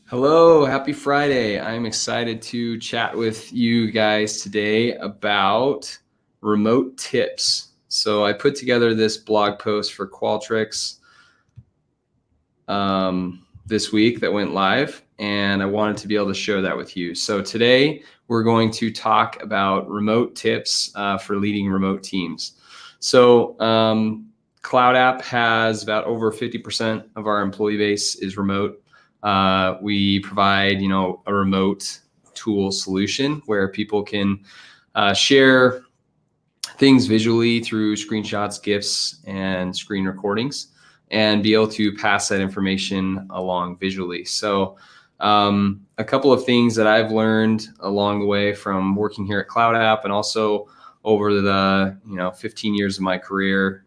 Hello, happy Friday. I'm excited to chat with you guys today about remote tips. So I put together this blog post for Qualtrics this week that went live, and I wanted to be able to share that with you. So today we're going to talk about remote tips for leading remote teams. So Cloud App has about over 50% of our employee base is remote. We provide, a remote tool solution where people can share things visually through screenshots, GIFs, and screen recordings, and be able to pass that information along visually. So a couple of things that I've learned along the way from working here at Cloud App and also over the 15 years of my career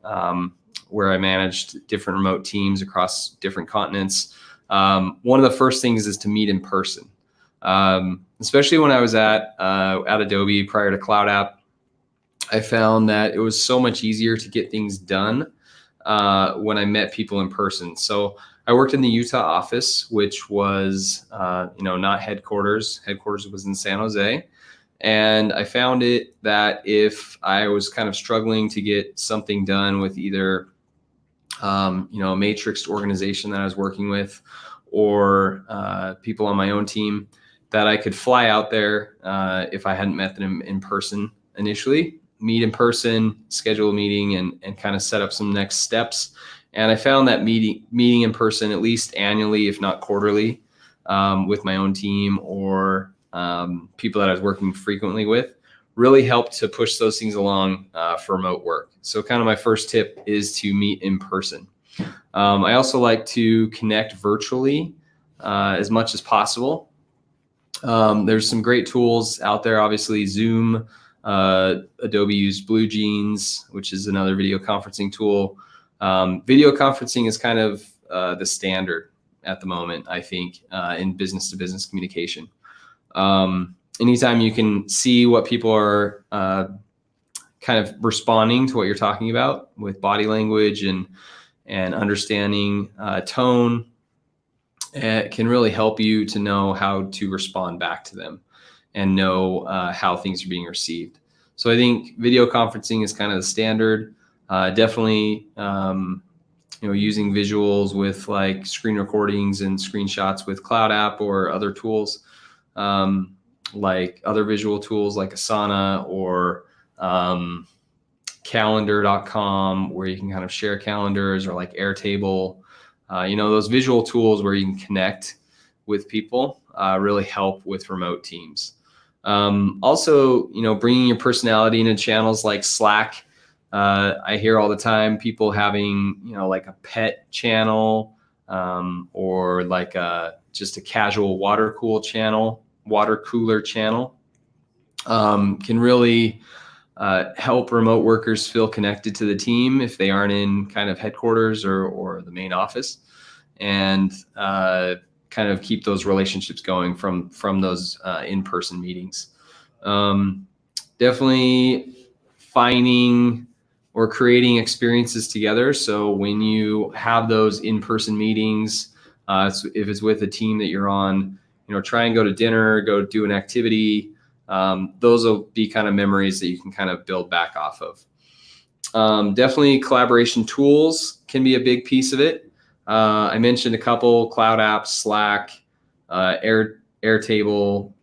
where I managed different remote teams across different continents. One of the first things is to meet in person, especially when I was at Adobe prior to Cloud App. I found that it was so much easier to get things done when I met people in person. So I worked in the Utah office, which was, not headquarters. Headquarters was in San Jose. And I found it that if I was kind of struggling to get something done with either, a matrixed organization that I was working with or people on my own team, that I could fly out there if I hadn't met them in person initially, meet in person, schedule a meeting, and kind of set up some next steps. And I found that meeting in person at least annually, if not quarterly, with my own team or people that I was working frequently with, really helped to push those things along for remote work. So kind of my first tip is to meet in person. I also like to connect virtually as much as possible. There's some great tools out there, obviously Zoom. Adobe used BlueJeans, which is another video conferencing tool. Video conferencing is kind of the standard at the moment, I think, in business-to-business communication. Anytime you can see what people are kind of responding to what you're talking about with body language and understanding tone, it can really help you to know how to respond back to them and know how things are being received. So I think video conferencing is kind of the standard. Definitely, using visuals with like screen recordings and screenshots with Cloud App or other tools, like other visual tools like Asana or calendar.com, where you can kind of share calendars, or like Airtable. Those visual tools where you can connect with people really help with remote teams. Also, bringing your personality into channels like Slack. I hear all the time people having, like a pet channel or like just a casual water cooler channel can really help remote workers feel connected to the team if they aren't in kind of headquarters or the main office, and kind of keep those relationships going from those in-person meetings. Definitely finding or creating experiences together. So when you have those in-person meetings, if it's with a team that you're on, try and go to dinner, go do an activity. Those will be kind of memories that you can kind of build back off of. Definitely collaboration tools can be a big piece of it. I mentioned a couple: Cloud Apps, Slack, Airtable,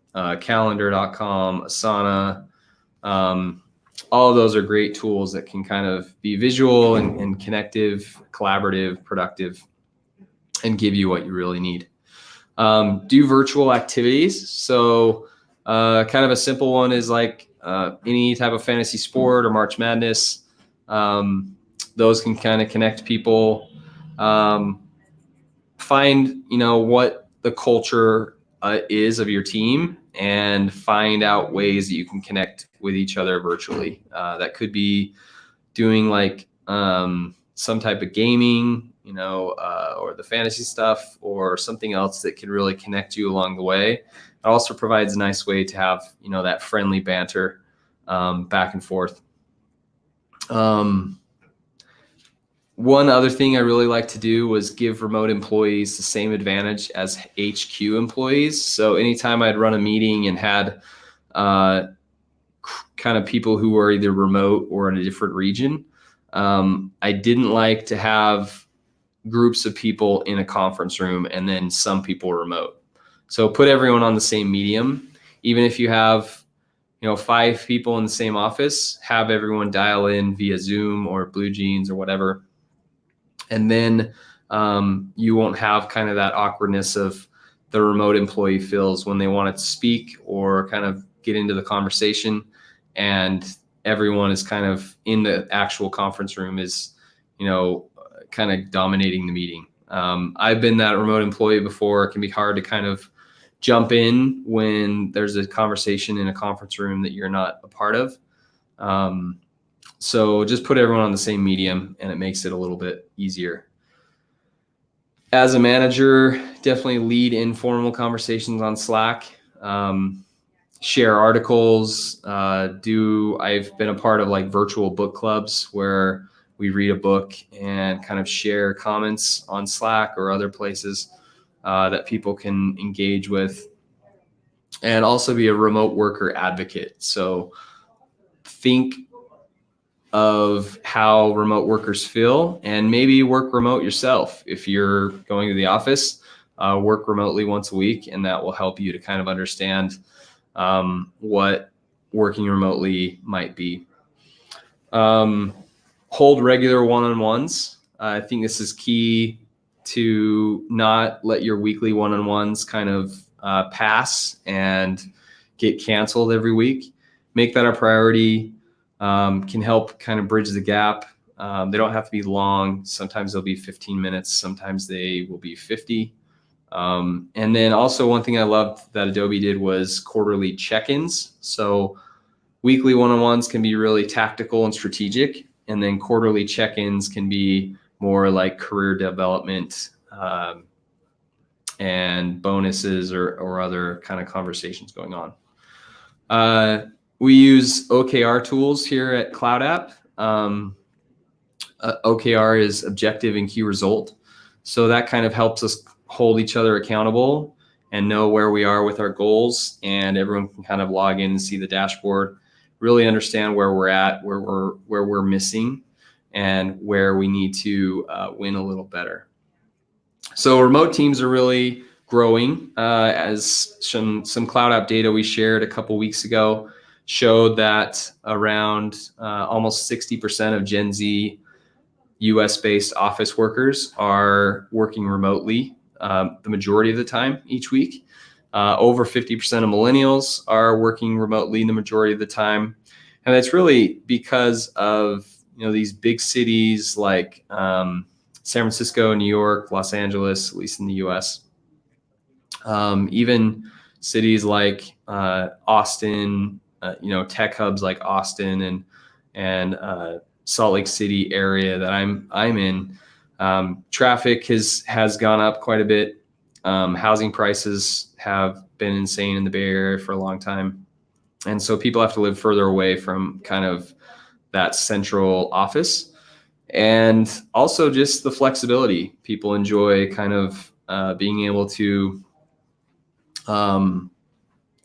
calendar.com, Asana. All of those are great tools that can kind of be visual and connective, collaborative, productive, and give you what you really need. Do virtual activities. So kind of a simple one is like any type of fantasy sport or March Madness. Those can kind of connect people. Find, what the culture is of your team, and find out ways that you can connect with each other virtually. That could be doing like some type of gaming, or the fantasy stuff, or something else that can really connect you along the way. It also provides a nice way to have, that friendly banter back and forth. One other thing I really like to do was give remote employees the same advantage as HQ employees. So anytime I'd run a meeting and had kind of people who were either remote or in a different region, I didn't like to have groups of people in a conference room and then some people remote. So put everyone on the same medium. Even if you have 5 people in the same office, have everyone dial in via Zoom or BlueJeans or whatever. And then you won't have kind of that awkwardness of the remote employee feels when they want to speak or kind of get into the conversation, and everyone is kind of in the actual conference room is, kind of dominating the meeting. I've been that remote employee before. It can be hard to kind of jump in when there's a conversation in a conference room that you're not a part of. So just put everyone on the same medium and it makes it a little bit easier. As a manager, definitely lead informal conversations on Slack. Share articles. I've been a part of like virtual book clubs where we read a book and kind of share comments on Slack or other places that people can engage with. And also be a remote worker advocate. So think of how remote workers feel and maybe work remote yourself. If you're going to the office, work remotely once a week, and that will help you to kind of understand what working remotely might be. Hold regular one-on-ones. I think this is key to not let your weekly one-on-ones kind of pass and get canceled every week. Make that a priority. Can help kind of bridge the gap. They don't have to be long. Sometimes they'll be 15 minutes. Sometimes they will be 50. And then also one thing I loved that Adobe did was quarterly check-ins. So weekly one-on-ones can be really tactical and strategic. And then quarterly check-ins can be more like career development and bonuses or other kind of conversations going on. We use OKR tools here at Cloud App. OKR is objective and key result. So that kind of helps us hold each other accountable and know where we are with our goals, and everyone can kind of log in and see the dashboard, really understand where we're at, where we're missing, and where we need to win a little better. So remote teams are really growing. As some Cloud App data we shared a couple weeks ago showed that around almost 60% of Gen Z US-based office workers are working remotely the majority of the time each week. Over 50% of millennials are working remotely the majority of the time. And that's really because of these big cities like San Francisco, New York, Los Angeles, at least in the US. Even cities like Austin, tech hubs like Austin and Salt Lake City area that I'm in, traffic has gone up quite a bit. Housing prices have been insane in the Bay Area for a long time. And so people have to live further away from kind of that central office. And also just the flexibility. People enjoy kind of being able to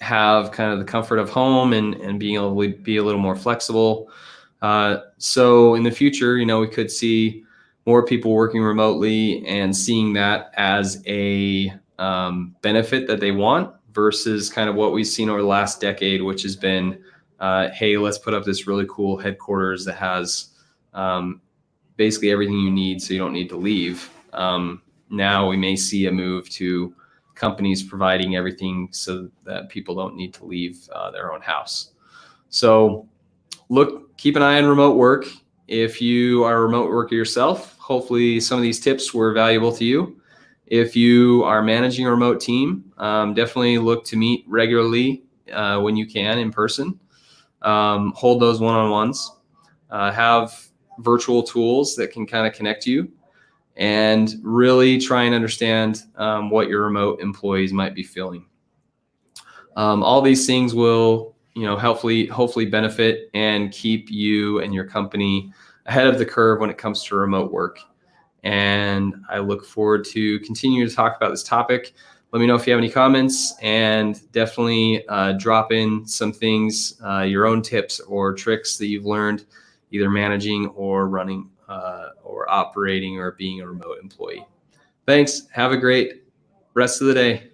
have kind of the comfort of home and being able to be a little more flexible. So in the future, we could see more people working remotely and seeing that as a benefit that they want versus kind of what we've seen over the last decade, which has been, hey, let's put up this really cool headquarters that has basically everything you need so you don't need to leave. Now we may see a move to companies providing everything so that people don't need to leave their own house. So keep an eye on remote work. If you are a remote worker yourself, hopefully some of these tips were valuable to you. If you are managing a remote team, definitely look to meet regularly when you can in person. Hold those one-on-ones. Have virtual tools that can kind of connect you, and really try and understand what your remote employees might be feeling. All these things will hopefully benefit and keep you and your company ahead of the curve when it comes to remote work. And I look forward to continuing to talk about this topic. Let me know if you have any comments, and definitely drop in some things, your own tips or tricks that you've learned, either managing or running or operating or being a remote employee. Thanks. Have a great rest of the day.